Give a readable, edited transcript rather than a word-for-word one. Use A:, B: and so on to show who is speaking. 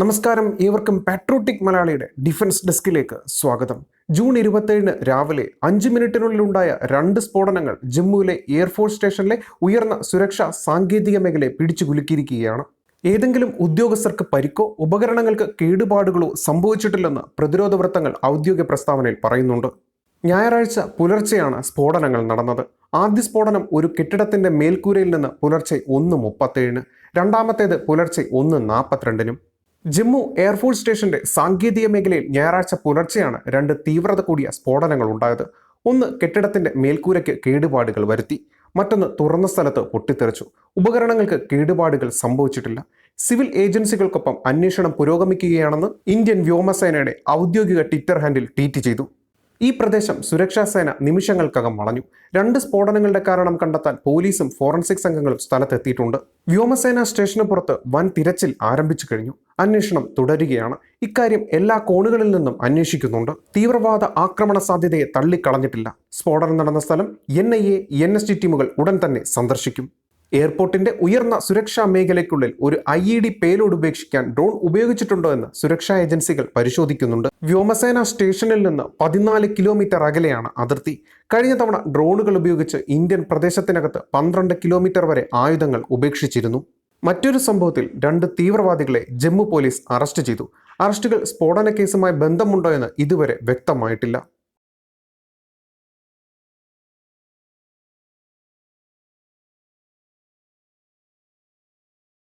A: നമസ്കാരം, ഏവർക്കും പാട്രോട്ടിക് മലയാളിയുടെ ഡിഫൻസ് ഡെസ്കിലേക്ക് സ്വാഗതം. ജൂൺ 27 രാവിലെ 5 മിനിറ്റിനുള്ളിലുണ്ടായ 2 സ്ഫോടനങ്ങൾ ജമ്മുവിലെ എയർഫോഴ്സ് സ്റ്റേഷനിലെ ഉയർന്ന സുരക്ഷാ സാങ്കേതിക മേഖലയെ പിടിച്ചു കുലുക്കിയിരിക്കുകയാണ്. ഏതെങ്കിലും ഉദ്യോഗസ്ഥർക്ക് പരിക്കോ ഉപകരണങ്ങൾക്ക് കേടുപാടുകളോ സംഭവിച്ചിട്ടില്ലെന്ന് പ്രതിരോധ വൃത്തങ്ങൾ ഔദ്യോഗിക പ്രസ്താവനയിൽ പറയുന്നുണ്ട്. ഞായറാഴ്ച പുലർച്ചെയാണ് സ്ഫോടനങ്ങൾ നടന്നത്. ആദ്യ സ്ഫോടനം ഒരു കെട്ടിടത്തിന്റെ മേൽക്കൂരയിൽ നിന്ന് പുലർച്ചെ 1:37, രണ്ടാമത്തേത് പുലർച്ചെ 1:42. ജമ്മു എയർഫോഴ്സ് സ്റ്റേഷന്റെ സാങ്കേതിക മേഖലയിൽ ഞായറാഴ്ച പുലർച്ചെയാണ് 2 തീവ്രത കൂടിയ സ്ഫോടനങ്ങൾ ഉണ്ടായത്. ഒന്ന് കെട്ടിടത്തിന്റെ മേൽക്കൂരയ്ക്ക് കേടുപാടുകൾ വരുത്തി, മറ്റൊന്ന് തുറന്ന സ്ഥലത്ത് പൊട്ടിത്തെറിച്ചു. ഉപകരണങ്ങൾക്ക് കേടുപാടുകൾ സംഭവിച്ചിട്ടില്ല. സിവിൽ ഏജൻസികൾക്കൊപ്പം അന്വേഷണം പുരോഗമിക്കുകയാണെന്ന് ഇന്ത്യൻ വ്യോമസേനയുടെ ഔദ്യോഗിക ട്വിറ്റർ ഹാൻഡിൽ ട്വീറ്റ് ചെയ്തു. ഈ പ്രദേശം സുരക്ഷാ സേന നിമിഷങ്ങൾക്കകം വളഞ്ഞു. 2 സ്ഫോടനങ്ങളുടെ കാരണം കണ്ടെത്താൻ പോലീസും ഫോറൻസിക് സംഘങ്ങളും സ്ഥലത്തെത്തിയിട്ടുണ്ട്. വ്യോമസേന സ്റ്റേഷന് പുറത്ത് വൻ തിരച്ചിൽ ആരംഭിച്ചു കഴിഞ്ഞു. അന്വേഷണം തുടരുകയാണ്. ഇക്കാര്യം എല്ലാ കോണുകളിൽ നിന്നും അന്വേഷിക്കുന്നുണ്ട്. തീവ്രവാദ ആക്രമണ സാധ്യതയെ തള്ളിക്കളഞ്ഞിട്ടില്ല. സ്ഫോടനം നടന്ന സ്ഥലം NIA, NST ടീമുകൾ ഉടൻ തന്നെ സന്ദർശിക്കും. എയർപോർട്ടിന്റെ ഉയർന്ന സുരക്ഷാ മേഖലയ്ക്കുള്ളിൽ ഒരു IED പേലോഡ് ഉപേക്ഷിക്കാൻ ഡ്രോൺ ഉപയോഗിച്ചിട്ടുണ്ടോ എന്ന് സുരക്ഷാ ഏജൻസികൾ പരിശോധിക്കുന്നുണ്ട്. വ്യോമസേന സ്റ്റേഷനിൽ നിന്ന് 14 കിലോമീറ്റർ അകലെയാണ് അതിർത്തി. കഴിഞ്ഞ തവണ ഡ്രോണുകൾ ഉപയോഗിച്ച് ഇന്ത്യൻ പ്രദേശത്തിനകത്ത് 12 കിലോമീറ്റർ വരെ ആയുധങ്ങൾ ഉപേക്ഷിച്ചിരുന്നു. മറ്റൊരു സംഭവത്തിൽ 2 തീവ്രവാദികളെ ജമ്മു പോലീസ് അറസ്റ്റ് ചെയ്തു. അറസ്റ്റുകൾ സ്ഫോടന കേസുമായി ബന്ധമുണ്ടോ എന്ന് ഇതുവരെ വ്യക്തമായിട്ടില്ല.